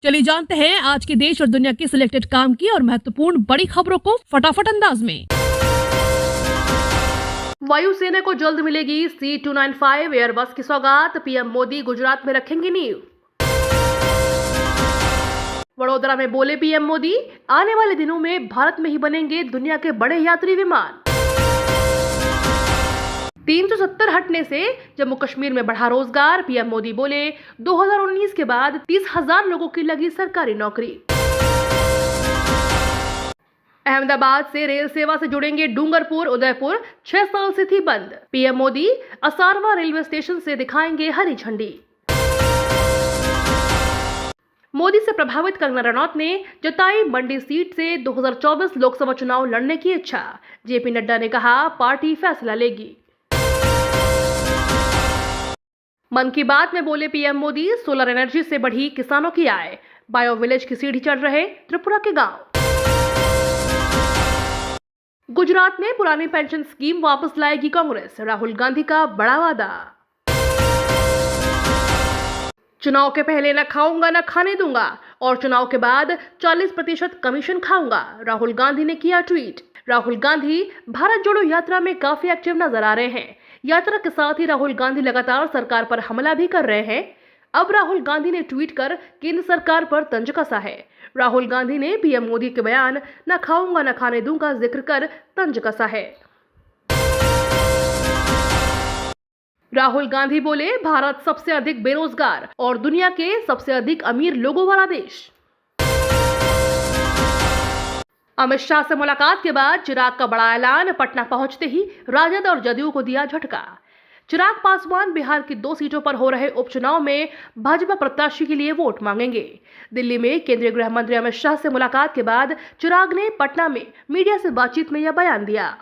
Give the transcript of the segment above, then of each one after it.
चलिए जानते हैं आज के देश और दुनिया की सिलेक्टेड काम की और महत्वपूर्ण बड़ी खबरों को फटाफट अंदाज में। वायुसेना को जल्द मिलेगी C295 एयरबस की सौगात, पीएम मोदी गुजरात में रखेंगे नींव। वडोदरा में बोले पीएम मोदी, आने वाले दिनों में भारत में ही बनेंगे दुनिया के बड़े यात्री विमान। 370 हटने से जम्मू कश्मीर में बढ़ा रोजगार, पीएम मोदी बोले 2019 के बाद 30,000 लोगों की लगी सरकारी नौकरी। अहमदाबाद से रेल सेवा से जुड़ेंगे डूंगरपुर उदयपुर, 6 साल से थी बंद, PM Modi Asarwa railway station से दिखाएंगे हरी झंडी। मोदी से प्रभावित कंगना रनौत ने जताई मंडी सीट से 2024 लोकसभा चुनाव लड़ने की इच्छा, जेपी नड्डा ने कहा पार्टी फैसला लेगी। मन की बात में बोले पीएम मोदी, सोलर एनर्जी से बढ़ी किसानों की आय, बायो विलेज की सीढ़ी चढ़ रहे त्रिपुरा के गांव। गुजरात में पुरानी पेंशन स्कीम वापस लाएगी कांग्रेस, राहुल गांधी का बड़ा वादा। चुनाव के पहले न खाऊंगा न खाने दूंगा और चुनाव के बाद 40% कमीशन खाऊंगा, राहुल गांधी ने किया ट्वीट। राहुल गांधी भारत जोड़ो यात्रा में काफी एक्टिव नजर आ रहे हैं। यात्रा के साथ ही राहुल गांधी लगातार सरकार पर हमला भी कर रहे हैं। अब राहुल गांधी ने ट्वीट कर केंद्र सरकार पर तंज कसा है। राहुल गांधी ने पीएम मोदी के बयान न खाऊंगा न खाने दूंगा जिक्र कर तंज कसा है। राहुल गांधी बोले भारत सबसे अधिक बेरोजगार और दुनिया के सबसे अधिक अमीर लोगों वाला देश। अमित शाह से मुलाकात के बाद चिराग का बड़ा ऐलान, पटना पहुंचते ही राजद और जदयू को दिया झटका। चिराग पासवान बिहार की 2 सीटों पर हो रहे उपचुनाव में भाजपा प्रत्याशी के लिए वोट मांगेंगे। दिल्ली में केंद्रीय गृह मंत्री अमित शाह से मुलाकात के बाद चिराग ने पटना में मीडिया से बातचीत में यह बयान दिया।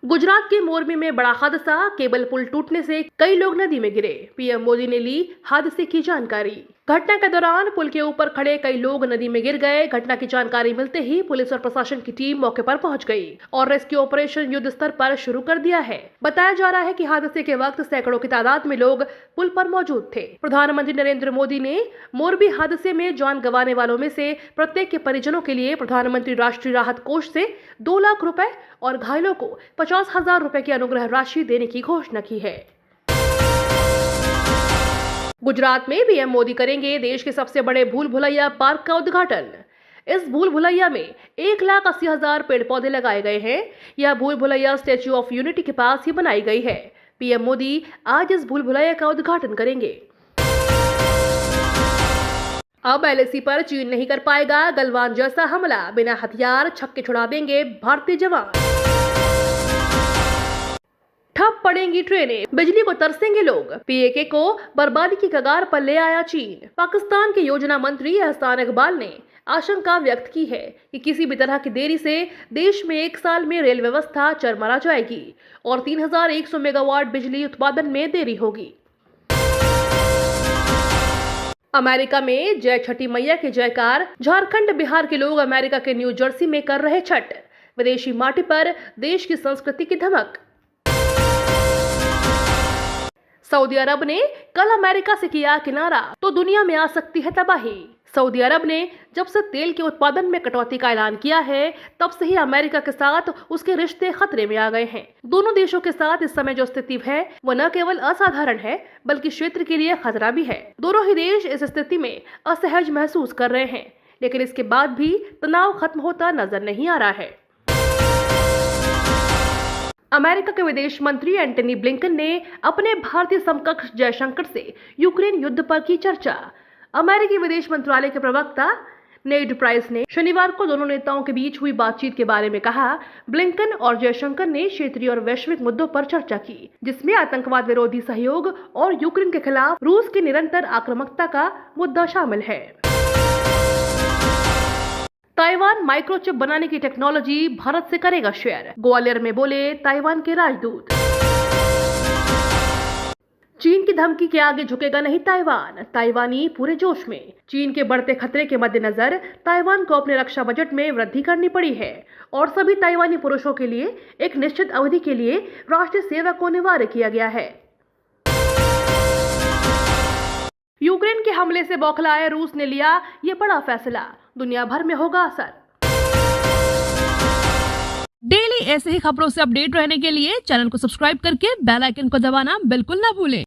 गुजरात के मोरबी में बड़ा हादसा, केबल पुल टूटने से कई लोग नदी में गिरे, पीएम मोदी ने ली हादसे की जानकारी। घटना के दौरान पुल के ऊपर खड़े कई लोग नदी में गिर गए। घटना की जानकारी मिलते ही पुलिस और प्रशासन की टीम मौके पर पहुंच गई और रेस्क्यू ऑपरेशन युद्ध स्तर पर शुरू कर दिया है। बताया जा रहा है कि हादसे के वक्त सैकड़ों की तादाद में लोग पुल पर मौजूद थे। प्रधानमंत्री नरेंद्र मोदी ने मोरबी हादसे में जान गंवाने वालों में से प्रत्येक के परिजनों के लिए प्रधानमंत्री राष्ट्रीय राहत कोष से 2 लाख रुपए और घायलों को 50,000 रुपए की अनुग्रह राशि देने की घोषणा की है। गुजरात में पीएम मोदी करेंगे देश के सबसे बड़े भूल भुलैया पार्क का उद्घाटन। इस भूल भुलैया में 1,80,000 पेड़ पौधे लगाए गए हैं। यह भूल भुलैया स्टैच्यू ऑफ यूनिटी के पास ही बनाई गई है। पीएम मोदी आज इस भूल भुलैया का उद्घाटन करेंगे। अब LAC पर चीन नहीं कर पाएगा गलवान जैसा हमला, बिना हथियार छक्के छुड़ा देंगे भारतीय जवान। ठप पड़ेंगी ट्रेनें, बिजली को तरसेंगे लोग, PAK को बर्बादी की कगार पर ले आया चीन। पाकिस्तान के योजना मंत्री एहसान इकबाल ने आशंका व्यक्त की है कि किसी भी तरह की देरी से देश में 1 साल में रेल व्यवस्था चरमरा जाएगी और 3,100 मेगावाट बिजली उत्पादन में देरी होगी। अमेरिका में जय छठी मैया के जयकार, झारखंड बिहार के लोग अमेरिका के न्यू जर्सी में कर रहे छठ। विदेशी माटी पर देश की संस्कृति की धमक। सऊदी अरब ने कल अमेरिका से किया किनारा तो दुनिया में आ सकती है तबाही। सऊदी अरब ने जब से तेल के उत्पादन में कटौती का ऐलान किया है, तब से ही अमेरिका के साथ उसके रिश्ते खतरे में आ गए हैं। दोनों देशों के साथ इस समय जो स्थिति है वो न केवल असाधारण है बल्कि क्षेत्र के लिए खतरा भी है। दोनों ही देश इस स्थिति में असहज महसूस कर रहे हैं, लेकिन इसके बाद भी तनाव खत्म होता नजर नहीं आ रहा है। अमेरिका के विदेश मंत्री एंटनी ब्लिंकन ने अपने भारतीय समकक्ष जयशंकर से यूक्रेन युद्ध पर की चर्चा। अमेरिकी विदेश मंत्रालय के प्रवक्ता नेड प्राइस ने शनिवार को दोनों नेताओं के बीच हुई बातचीत के बारे में कहा। ब्लिंकन और जयशंकर ने क्षेत्रीय और वैश्विक मुद्दों पर चर्चा की, जिसमें आतंकवाद विरोधी सहयोग और यूक्रेन के खिलाफ रूस की निरंतर आक्रामकता का मुद्दा शामिल है। ताइवान माइक्रोचिप बनाने की टेक्नोलॉजी भारत से करेगा शेयर, ग्वालियर में बोले ताइवान के राजदूत। चीन की धमकी के आगे झुकेगा नहीं ताइवान, ताइवानी पूरे जोश में। चीन के बढ़ते खतरे के मद्देनजर ताइवान को अपने रक्षा बजट में वृद्धि करनी पड़ी है और सभी ताइवानी पुरुषों के लिए एक निश्चित अवधि के लिए राष्ट्रीय सेवा को अनिवार्य किया गया है। यूक्रेन यूक्रेन के हमले से बौखलाए रूस ने लिया ये बड़ा फैसला, दुनिया भर में होगा असर। डेली ऐसे ही खबरों से अपडेट रहने के लिए चैनल को सब्सक्राइब करके बेल आइकन को दबाना बिल्कुल ना भूलें।